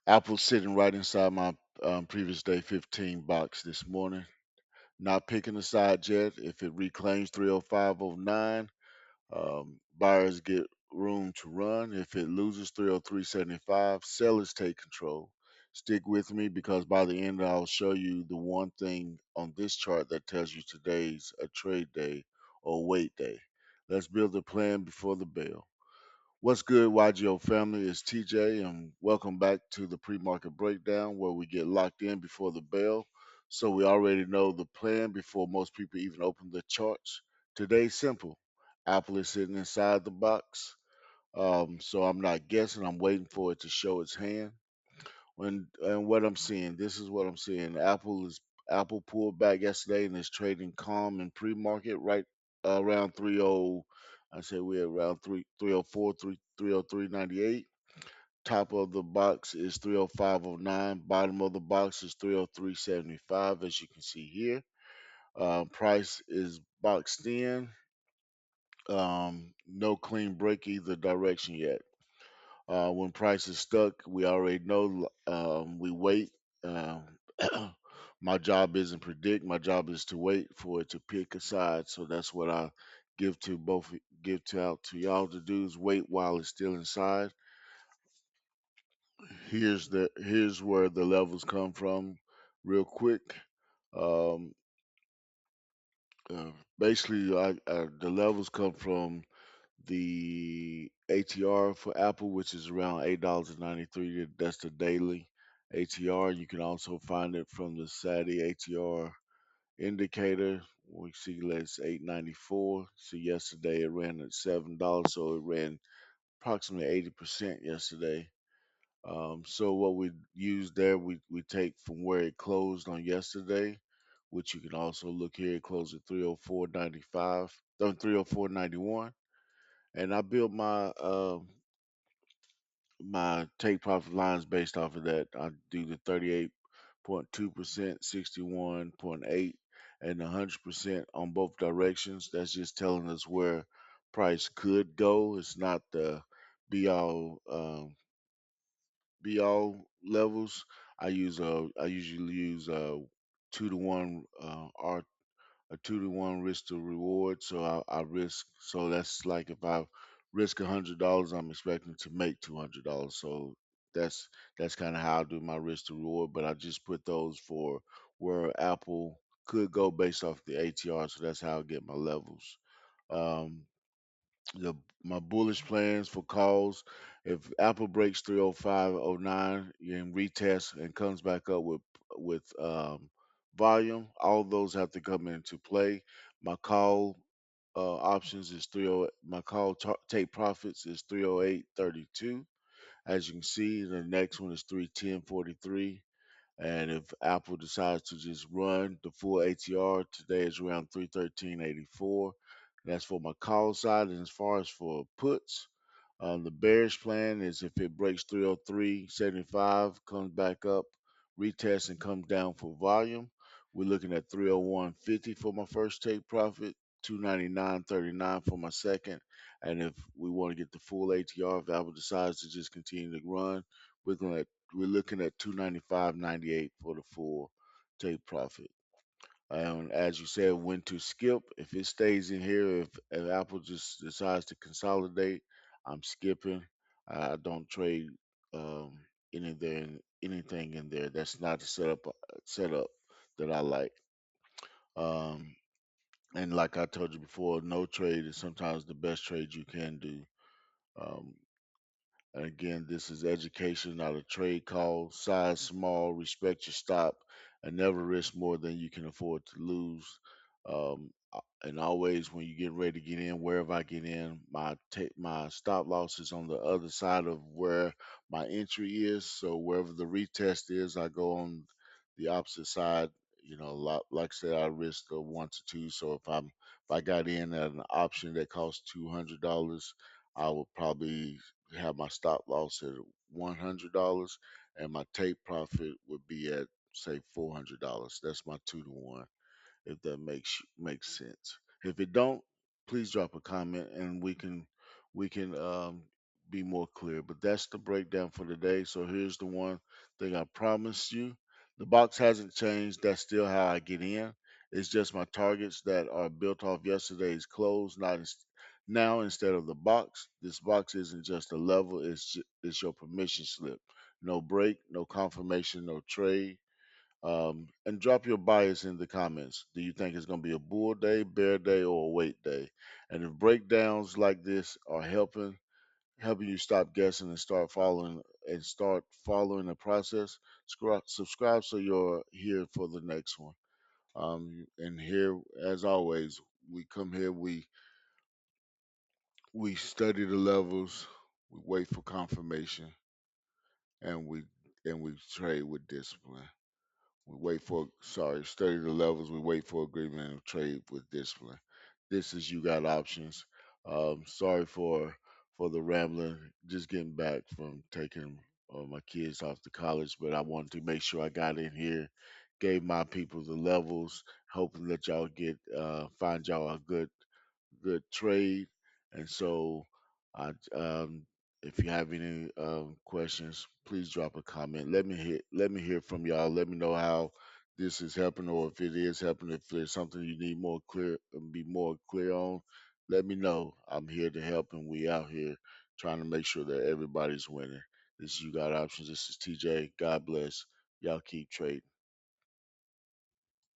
Apple sitting right inside my previous day 15 box this morning. Not picking a side yet. If it reclaims 305.09, buyers get room to run. If it loses 303.75, sellers take control. Stick with me because by the end I'll show you the one thing on this chart that tells you today's a trade day or wait day. Let's build a plan before the bell. What's good, YGO family? It's TJ, and welcome back to the pre-market breakdown where we get locked in before the bell. So we already know the plan before most people even open the charts. Today's simple. Apple is sitting inside the box. So I'm not guessing. I'm waiting for it to show its hand. And what I'm seeing, this is what I'm seeing. Apple pulled back yesterday and is trading calm in pre-market right around 30. I say we're around 304, 303.98. Top of the box is 305.09. Bottom of the box is 303.75, as you can see here. Price is boxed in. No clean break either direction yet. When price is stuck, we already know we wait. Um, my job isn't predict. My job is to wait for it to pick a side. So that's what I give to out to y'all to do is wait while it's still inside. Here's where the levels come from, real quick. Um, Basically, the levels come from the ATR for Apple, which is around $8.93. That's the daily ATR. You can also find it from the SATI ATR indicator. We see that's 8.94. So yesterday it ran at $7, so it ran approximately 80% yesterday. So what we use there, we take from where it closed on yesterday, which you can also look here. It closed at 304.95, 304.91, and I built my take profit lines based off of that. I do the 38.2%, 61.8, and 100% on both directions. That's just telling us where price could go. It's not the be all levels. I usually use 2 to 1 R a 2 to 1 risk to reward. So I risk. So that's like if I risk $100, I'm expecting to make $200. So that's that's kind of how I do my risk to reward. But I just put those for where Apple could go based off the ATR. So that's how I get my levels. Um, the My bullish plans for calls. If Apple breaks 305.09 and retests and comes back up with volume, all those have to come into play. My call options is 30. My take profits is 308.32. As you can see, the next one is 310.43. And if Apple decides to just run the full ATR, today is around 313.84. That's for my call side. And as far as for puts, the bearish plan is if it breaks 303.75, comes back up, retests, and comes down for volume, we're looking at 301.50 for my first take profit, 299.39 for my second. And if we want to get the full ATR, if Apple decides to just continue to run, we're going to we're looking at 295.98 for the full take profit. And as you said, when to skip. If it stays in here, if Apple just decides to consolidate, I'm skipping. I don't trade um, anything in there. That's not the setup that I like. Um, and like I told you before, no trade is sometimes the best trade you can do. Um, And again, this is education, not a trade call. Size small, respect your stop, and never risk more than you can afford to lose. And always, when you get ready to get in, wherever I get in, my stop loss is on the other side of where my entry is. So wherever the retest is, I go on the opposite side. Like I said, I risk a 1 to 2. So if I got in at an option that costs $200, I would probably have my stop loss at $100, and my take profit would be at say $400. That's my 2 to 1. If that makes sense. If it don't, please drop a comment and we can be more clear. But that's the breakdown for today. So here's the one thing I promised you. The box hasn't changed. That's still how I get in. It's just my targets that are built off yesterday's close, not now instead of the box. This box isn't just a level. It's your permission slip. No break, no confirmation, no trade. And drop your bias in the comments. Do you think it's going to be a bull day, bear day, or a wait day? And if breakdowns like this are helping you stop guessing and start following the process, subscribe so you're here for the next one. And here, as always, we come here, we study the levels, we wait for confirmation, and we trade with discipline. We wait for, sorry, study the levels. We wait for agreement and trade with discipline. This is You Got Options. Sorry for the rambling. Just getting back from taking my kids off to college, but I wanted to make sure I got in here, gave my people the levels, hoping that y'all find y'all a good trade. And so, if you have any questions, please drop a comment. Let me hear from y'all. Let me know how this is helping, or if it is helping. If there's something you need more clear, be more clear on, let me know. I'm here to help, and we out here trying to make sure that everybody's winning. This is You Got Options. This is TJ. God bless. Y'all keep trading.